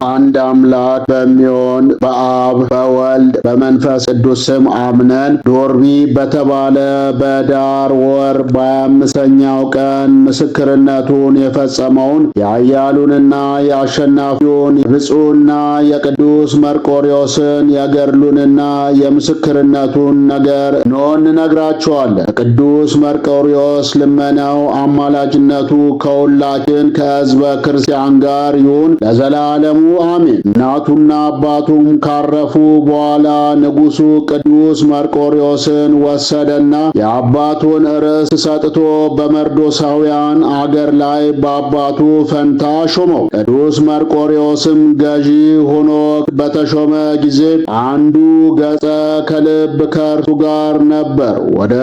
አንድ አምላክ በሚሆን በአብ በወልድ በመንፈስ ቅዱስ ስም አምነን ዶርቢ በተባለ በዳር ወር በ25ኛው ቀን ምስክርነቱን የፈጸመውን የኃያሉንና የአሸናፊውን የብፁዕና የቅዱስ መርቆሬዎስን የገድሉንና የምስክርነቱን ነገር እንነግራችኋለን። ቅዱስ መርቆሬዎስ ልመናው አማላጅነቱ ከሁላችን ከሕዝበ ክርስቲያን ጋር ይሁን ለዘላለሙ አሜን። እናቱና አባቱም ካረፉ በኋላ ንጉሡ ቅዱስ መርቆሬዎስን ወሰደና የአባቱን ርስት ሰጥቶ በመርዶሳውያን አገር ላይ በአባቱ ፈንታ ሾመው። ቅዱስ መርቆሬዎስም ገዢ ሆኖ በተሾመ ጊዜ አንዱ ገጸ ከልብ ከእርሱ ጋር ነበር። ወደ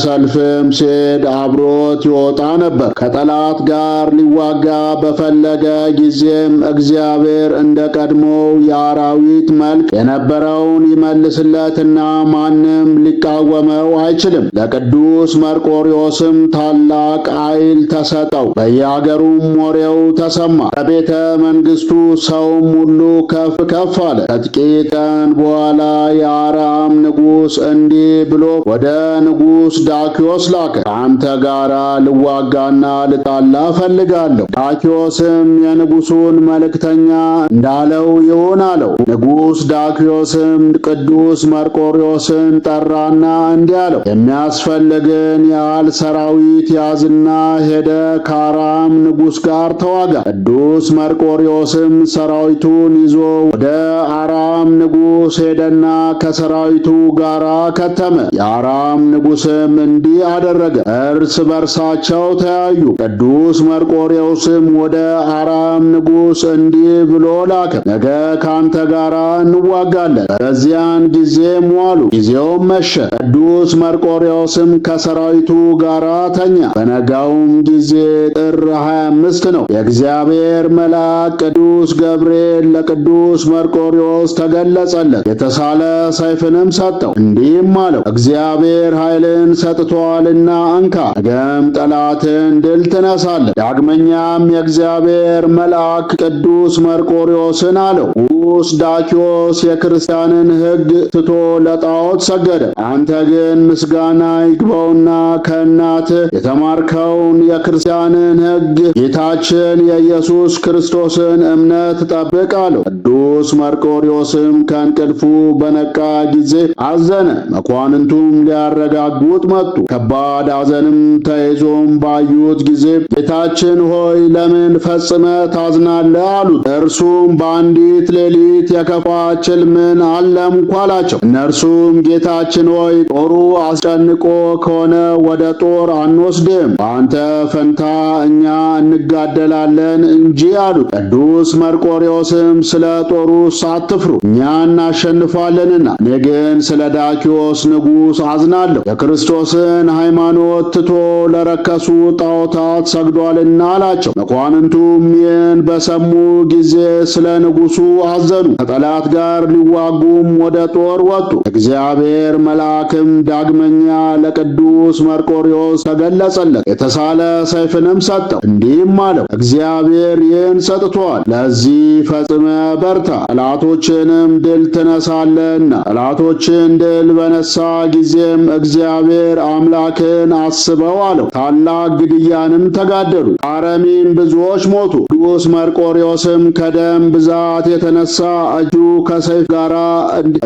ሰልፍም ሲሄድ አብሮት ይወጣ ነበር። ከጠላት ጋር ሊዋጋ በፈለገ ጊዜም እግዚአብሔር እንደ ቀድሞው የአራዊት መልክ የነበረውን ይመልስለትና ማንም ሊቃወመው አይችልም። ለቅዱስ መርቆሬዎስም ታላቅ ኃይል ተሰጠው። በየአገሩም ወሬው ተሰማ። ከቤተ መንግሥቱ ሰውም ሁሉ ከፍ ከፍ አለ። ከጥቂት ቀን በኋላ የአራም ንጉሥ እንዲህ ብሎ ወደ ንጉሥ ዳክዮስ ላከ። ከአንተ ጋር ልዋጋና ልጣላ ፈልጋለሁ። ዳክዮስም የንጉሡን መልእክተኛ እንዳለው ይሁን አለው። ንጉሥ ዳክዮስም ቅዱስ መርቆሬዎስን ጠራና እንዲህ አለው፣ የሚያስፈልግን ያህል ሰራዊት ያዝና ሄደ ከአራም ንጉሥ ጋር ተዋጋ። ቅዱስ መርቆሬዎስም ሰራዊቱን ይዞ ወደ አራም ንጉሥ ሄደና ከሰራዊቱ ጋር ከተመ። የአራም ንጉሥም እንዲህ አደረገ፣ እርስ በርሳቸው ተያዩ። ቅዱስ መርቆሬዎስም ወደ አራም ንጉሥ እንዲህ ብሎ ላከ፣ ነገ ካንተ ጋር እንዋጋለን። በዚያን ጊዜም ዋሉ። ጊዜውም መሸ። ቅዱስ መርቆሬዎስም ከሰራዊቱ ጋር ተኛ። በነጋውም ጊዜ ጥር 25 ነው። የእግዚአብሔር መልአክ ቅዱስ ገብርኤል ለቅዱስ መርቆሬዎስ ተገለጸለት። የተሳለ ሰይፍንም ሰጠው። እንዲህም አለው፣ እግዚአብሔር ኃይልን ሰጥቶአልና እንካ፣ ነገም ጠላትን ድል ትነሳለህ። ዳግመኛም የእግዚአብሔር መልአክ ቅዱስ መርቆሬዎስን አለው፣ ንጉሥ ዳክዮስ የክርስቲያንን ሕግ ትቶ ለጣዖት ሰገደ። አንተ ግን ምስጋና ይግባውና ከእናትህ የተማርከውን የክርስቲያንን ሕግ ጌታችን የኢየሱስ ክርስቶስን እምነት ጠብቅ አለው። ቅዱስ መርቆሬዎስም ከእንቅልፉ በነቃ ጊዜ አዘነ። መኳንንቱም ሊያረጋጉት መጡ። ከባድ ሐዘንም ተይዞም ባዩት ጊዜ ጌታችን ሆይ ለምን ፈጽመ ታዝናለህ አሉት። እርሱም በአንዲት ሌሊት የከፋች ሕልምን አለምኩ አላቸው። እነርሱም ጌታችን ሆይ ጦሩ አስጨንቆ ከሆነ ወደ ጦር አንወስድም፣ በአንተ ፈንታ እኛ እንጋደላለን እንጂ አሉት። ቅዱስ መርቆሬዎስም ስለ ጦሩስ አትፍሩ፣ እኛ እናሸንፋለንና፣ እኔ ግን ስለ ዳክዮስ ንጉሥ አዝናለሁ፣ የክርስቶስን ሃይማኖት ትቶ ለረከሱ ጣዖታት ሰግዷልና አላቸው። መኳንንቱም ይህን በሰሙ ጊዜ ስለ ንጉሡ አዘኑ። ከጠላት ጋር ሊዋጉም ወደ ጦር ወጡ። እግዚአብሔር መልአክም ዳግመኛ ለቅዱስ መርቆሬዎስ ተገለጸለት። የተሳለ ሰይፍንም ሰጠው። እንዲህም አለው፣ እግዚአብሔር ይህን ሰጥቶአል። ለዚህ ፈጽመ በርታ፣ ጠላቶችንም ድል ትነሳለህና። ጠላቶችን ድል በነሳ ጊዜም እግዚአብሔር አምላክን አስበው አለው። ታላቅ ግድያንም ተጋደሉ። አረሚም ብዙዎች ሞቱ። ቅዱስ መርቆሬዎስም ከደም ብዛት የተነሳ እጁ ከሰይፍ ጋር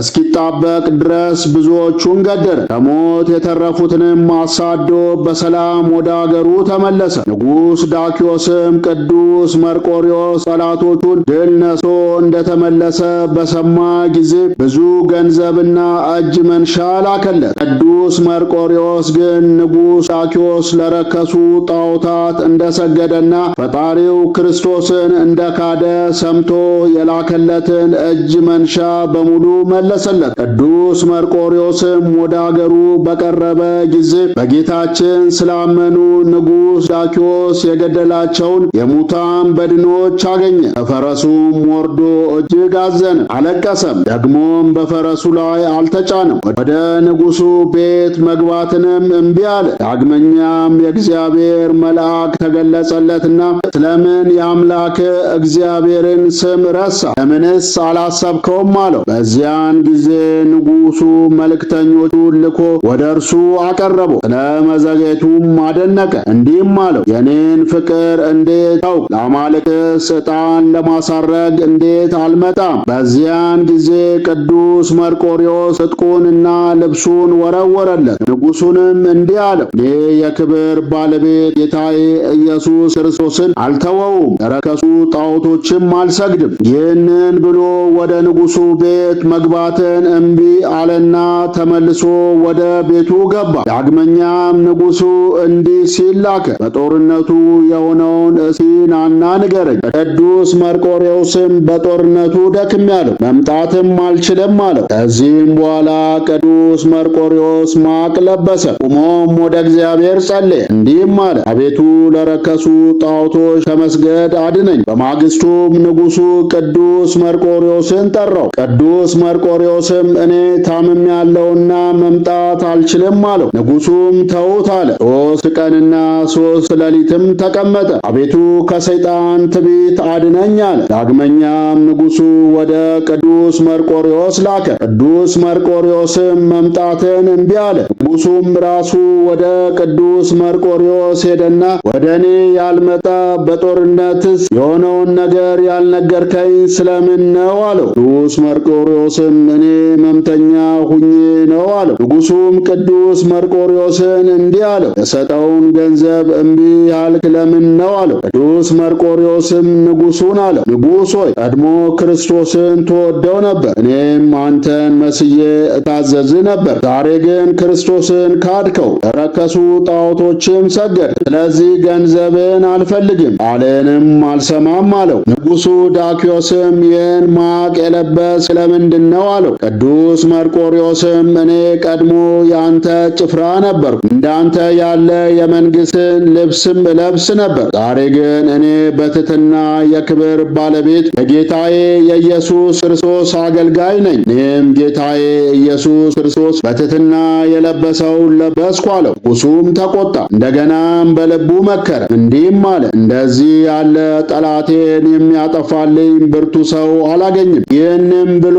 እስኪጣበቅ ድረስ ብዙዎቹን ገደለ። ከሞት የተረፉትንም አሳዶ በሰላም ወደ አገሩ ተመለሰ። ንጉሥ ዳክዮስም ቅዱስ መርቆሬዎስ ጠላቶቹን ድል ነሶ እንደተመለሰ በሰማ ጊዜ ብዙ ገንዘብና እጅ መንሻ ላከለት። ቅዱስ መርቆሬዎስ ግን ንጉሥ ዳክዮስ ለረከሱ ጣዖታት እንደሰገደና ፈጣሪው ክርስቶስን እንደካደ ሰምቶ የላከለትን እጅ መንሻ በሙሉ መለሰለት። ቅዱስ መርቆሬዎስም ወደ አገሩ በቀረበ ጊዜ በጌታችን ስላመኑ ንጉሥ ዳክዮስ የገደላቸውን የሙታን በድኖች አገኘ። ከፈረሱም ወርዶ እጅግ አዘነ፣ አለቀሰም። ደግሞም በፈረሱ ላይ አልተጫነም። ወደ ንጉሡ ቤት መግባትንም እምቢ አለ። ዳግመኛም የእግዚአብሔር መልአክ ተገለጸለትና ስለምን የአምላክ እግዚአብሔርን ስም ረሳ? ለምንስ አላሰብከውም አለው። በዚያን ጊዜ ንጉሡ መልእክተኞቹን ልኮ ወደ እርሱ አቀረበው። ስለ መዘግየቱም አደነቀ፣ እንዲህም አለው፣ የኔን ፍቅር እንዴት ታውቅ? ለአማልክትስ ዕጣን ለማሳረግ እንዴት አልመጣም? በዚያን ጊዜ ቅዱስ መርቆሬዎስ ዕጥቁንና ልብሱን ወረወረለት። ንጉሡንም እንዲህ አለው፣ እኔ የክብር ባለቤት ጌታዬ ኢየሱስ ክርስቶስን አልተወውም፣ ለረከሱ ጣዖቶችም አልሰግድም። ይህንን ብሎ ወደ ንጉሡ ቤት መግባትን እምቢ አለና ተመልሶ ወደ ቤቱ ገባ። ዳግመኛም ንጉሡ እንዲህ ሲል ላከ፣ በጦርነቱ የሆነውን እስኪ ናና ንገረኝ። ቅዱስ መርቆሬዎስም በጦርነቱ ደክሜአለሁ፣ መምጣትም አልችልም አለው። ከዚህም በኋላ ቅዱስ መርቆሬዎስ ማቅ ለበሰ፣ ቆሞም ወደ እግዚአብሔር ጸለየ፣ እንዲህም አለ፣ አቤቱ ለረከሱ ጣዖቶች ከመስገድ አድነኝ። በማግስቱም ንጉሡ ቅዱስ መርቆሬዎስን ጠራው። ቅዱስ መርቆሬዎስም እኔ ታምሜአለሁና መምጣት አልችልም አለው። ንጉሡም ተውት አለ። 3 ቀንና 3 ሌሊትም ተቀመጠ። አቤቱ ከሰይጣን ትዕቢት አድነኝ አለ። ዳግመኛም ንጉሡ ወደ ቅዱስ መርቆሬዎስ ላከ። ቅዱስ መርቆሬዎስም መምጣትን እምቢ አለ። ንጉሡም ራሱ ወደ ቅዱስ መርቆሬዎስ ሄደና ወደ እኔ ያልመጣ በጦርነትስ የሆነውን ነገር ያልነገርከኝ ስለምን ነው አለው። ቅዱስ መርቆሬዎስም እኔ ሕመምተኛ ሁኜ ነው አለው። ንጉሡም ቅዱስ መርቆሬዎስን እንዲህ አለው፣ የሰጠውን ገንዘብ እምቢ ያልክ ለምን ነው አለው። ቅዱስ መርቆሬዎስም ንጉሡን አለው፣ ንጉሥ ሆይ ቀድሞ ክርስቶስን ትወደው ነበር፣ እኔም አንተን መስዬ እታዘዝ ነበር። ዛሬ ግን ክርስቶስን ካድከው፣ ለረከሱ ጣዖቶችም ሰገድ። ስለዚህ ገንዘብን አልፈልግም፣ ቃልህንም አልሰማም አለው። ንጉሡ ዳክዮስም ይህን ማቅ የለበስክ ስለምንድን ነው አለው። ቅዱስ መርቆሬዎስም እኔ ቀድሞ የአንተ ጭፍራ ነበርኩ፣ እንዳንተ ያለ የመንግሥትን ልብስም እለብስ ነበር። ዛሬ ግን እኔ በትሕትና የክብር ባለቤት የጌታዬ የኢየሱስ ክርስቶስ አገልጋይ ነኝ። እኔም ጌታዬ ኢየሱስ ክርስቶስ በትሕትና የለበሰውን ለበስኩ አለው። ንጉሡም ተቆጣ፣ እንደገናም በልቡ መከረ፣ እንዲህም አለ፣ እንደዚህ ያለ ጠላቴን የሚያጠፋልኝ ብርቱ ሰው አላገኝም። ይህንም ብሎ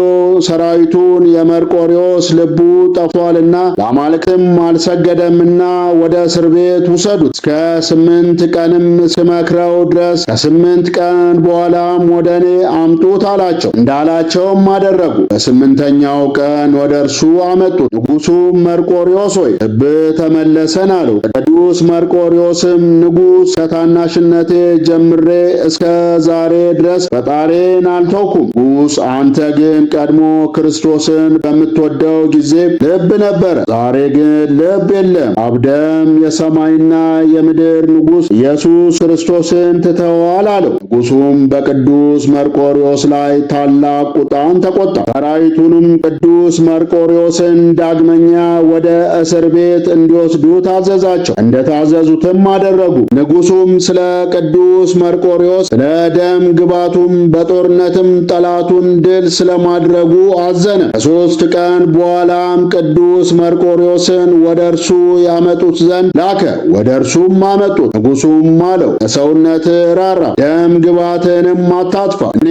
ሰራዊቱን የመርቆሬዎስ ልቡ ጠፍቷልና ለአማልክትም አልሰገደምና ወደ እስር ቤት ውሰዱት፣ እስከ 8 ቀንም ስመክረው ድረስ ከ8 ቀን በኋላም ወደ እኔ አምጡት አላቸው። እንዳላቸውም አደረጉ። በ8ኛው ቀን ወደ እርሱ አመጡት። ንጉሡም መርቆሬዎስ ሆይ ልብህ ተመለሰን አለው። ቅዱስ መርቆሬዎስም ንጉሥ ከታናሽነቴ ጀምሬ እስከ ዛሬ ድረስ ፈጣሪን አልተውኩም። ንጉሥ አንተ ግን ቀድሞ ክርስቶስን በምትወደው ጊዜ ልብ ነበረ፣ ዛሬ ግን ልብ የለም። አብደም የሰማይና የምድር ንጉሥ ኢየሱስ ክርስቶስን ትተዋል አለው። ንጉሡም በቅዱስ መርቆሬዎስ ላይ ታላቅ ቁጣን ተቆጣ። ሰራዊቱንም ቅዱስ መርቆሬዎስን ዳግመኛ ወደ እስር ቤት እንዲወስዱት አዘዛቸው። እንደታዘዙትም አደረጉ። ንጉሡም ስለ ቅዱስ መርቆሬዎስ ስለ ደም ግባቱም በጦርነትም ጠላቱን ድል ስለማድረጉ አዘነ። ከ3 ቀን በኋላም ቅዱስ መርቆሬዎስን ወደ እርሱ ያመጡት ዘንድ ላከ። ወደ እርሱም አመጡት። ንጉሡም አለው፣ ለሰውነትህ ራራ፣ ደም ግባትንም አታጥፋ፣ እኔ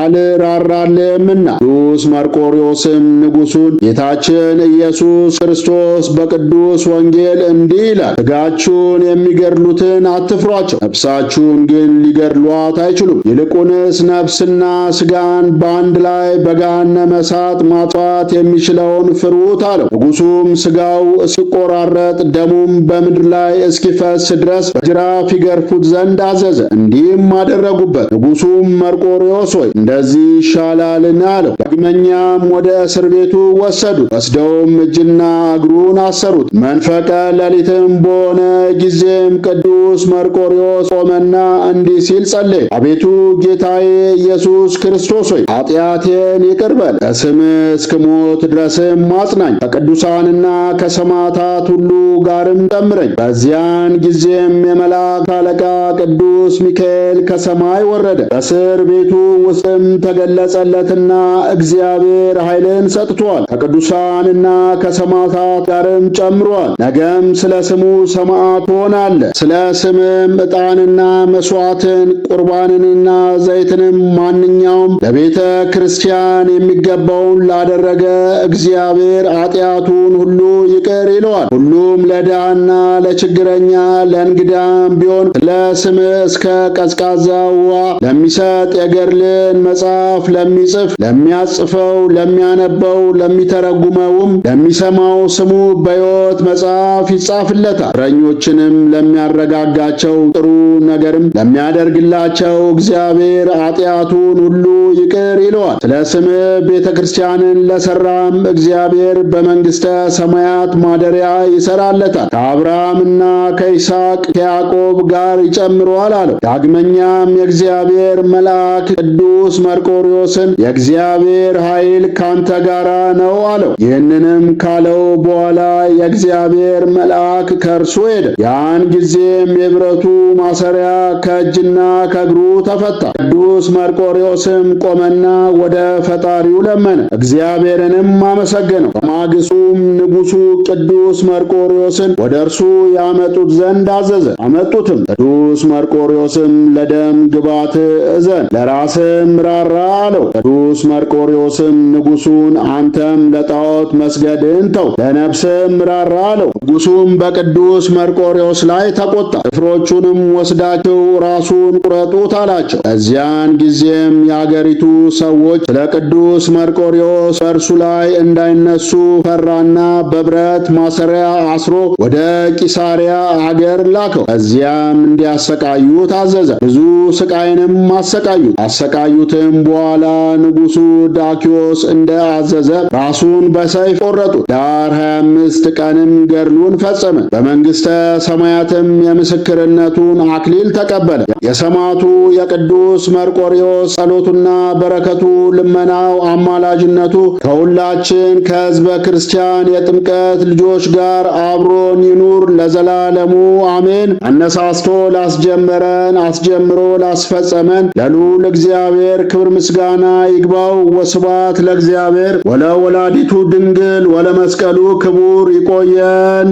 አልራራልህምና። ቅዱስ መርቆሬዎስም ንጉሡን ጌታችን ኢየሱስ ክርስቶስ በቅዱስ ወንጌል እንዲህ ይላል፣ ሥጋችሁን የሚገድሉትን አትፍሯቸው፣ ነፍሳችሁን ግን ሊገድሏት አይችሉም። ይልቁንስ ነፍስና ሥጋን በአንድ ላይ በገሃነመ እሳት ማጥፋት የሚችለውን ፍሩት አለው። ንጉሡም ሥጋው እስኪቆራረጥ ደሙም በምድር ላይ እስኪፈስ ድረስ በጅራፍ ይገርፉት ዘንድ አዘዘ። እንዲህም አደረጉበት። ንጉሡም መርቆሬዎስ ሆይ እንደዚህ ይሻላልን አለው። ዳግመኛም ወደ እስር ቤቱ ወሰዱት። ወስደውም እጅና እግሩን አሰሩት። መንፈቀ ሌሊትም በሆነ ጊዜም ቅዱስ መርቆሬዎስ ቆመና እንዲህ ሲል ጸለየ። አቤቱ ጌታዬ ኢየሱስ ክርስቶስ ሆይ ኃጢአቴን ይቅር በል፣ ለስምህ እስክሞት ድረስም አጽናኝ፣ ከቅዱሳንና ከሰማዕታት ሁሉ ጋርም ጨምረኝ። በዚያን ጊዜም የመላእክት አለቃ ቅዱስ ሚካኤል ከሰማይ ወረደ፣ በእስር ቤቱ ውስጥም ተገለጸለትና እግዚአብሔር ኃይልን ሰጥቷል፣ ከቅዱሳንና ከሰማዕታት ጋርም ጨምሯል። ነገም ስለ ስሙ ሰማዕት ትሆናለህ። ስለ ስምም ዕጣንና መሥዋዕትን ቁርባንንና ዘይት መሥዋዕትንም ማንኛውም ለቤተ ክርስቲያን የሚገባውን ላደረገ እግዚአብሔር ኃጢአቱን ሁሉ ይቅር ይለዋል። ሁሉም ለድሃና ለችግረኛ ለእንግዳም ቢሆን ስለ ስምህ እስከ ቀዝቃዛ ውሃ ለሚሰጥ የገድልን መጽሐፍ ለሚጽፍ ለሚያጽፈው ለሚያነበው ለሚተረጉመውም ለሚሰማው ስሙ በሕይወት መጽሐፍ ይጻፍለታል። እስረኞችንም ለሚያረጋጋቸው ጥሩ ነገርም ለሚያደርግላቸው እግዚአብሔር ኃጢአቱን ሁሉ ይቅር ይለዋል። ስለ ስምህ ቤተ ክርስቲያንን ለሠራም እግዚአብሔር በመንግሥተ ሰማያት ማደሪያ ይሠራለታል፣ ከአብርሃምና ከይስሐቅ ከያዕቆብ ጋር ይጨምረዋል አለው። ዳግመኛም የእግዚአብሔር መልአክ ቅዱስ መርቆሬዎስን የእግዚአብሔር ኃይል ካንተ ጋራ ነው አለው። ይህንንም ካለው በኋላ የእግዚአብሔር መልአክ ከእርሱ ሄደ። ያን ጊዜም የብረቱ ማሰሪያ ከእጅና ከእግሩ ተፈታ። ቅዱስ መርቆሬዎስም ቆመና ወደ ፈጣሪው ለመነ፣ እግዚአብሔርንም አመሰገነው። በማግስቱም ንጉሡ ቅዱስ መርቆሬዎስን ወደ እርሱ ያመጡት ዘንድ አዘዘ። አመጡትም። ቅዱስ መርቆሬዎስም ለደም ግባት እዘን፣ ለራስም ራራ አለው። ቅዱስ መርቆሬዎስም ንጉሡን አንተም ለጣዖት መስገድን ተው፣ ለነፍስም ራራ አለው። ንጉሡም በቅዱስ መርቆሬዎስ ላይ ተቆጣ። ጭፍሮቹንም ወስዳችሁ ራሱን ቁረጡት አላቸው። በዚያን ጊዜም የአገሪቱ ሰዎች ስለ ቅዱስ መርቆሬዎስ በእርሱ ላይ እንዳይነሱ ፈራና በብረት ማሰሪያ አስሮ ወደ ቂሳሪያ አገር ላከው። እዚያም እንዲያሰቃዩ ታዘዘ። ብዙ ስቃይንም አሰቃዩት። አሰቃዩትም በኋላ ንጉሡ ዳኪዎስ እንደ አዘዘ ራሱን በሰይፍ ቆረጡት። ዳር 25 ቀንም ገድሉን ፈጸመ። በመንግሥተ ሰማያትም የምስክርነቱን አክሊል ተቀበለ። የሰማዕቱ የቅዱስ መርቆሬዎስ ጸሎቱና በረከቱ፣ ልመናው፣ አማላጅነቱ ከሁላችን ከሕዝበ ክርስቲያን የጥምቀት ልጆች ጋር አብሮን ይኑር ለዘላለሙ አሜን። አነሳስቶ ላስጀመረን አስጀምሮ ላስፈጸመን ለልዑል እግዚአብሔር ክብር ምስጋና ይግባው። ወስብሐት ለእግዚአብሔር ወለወላዲቱ ድንግል ወለመስቀሉ ክቡር። ይቆየን።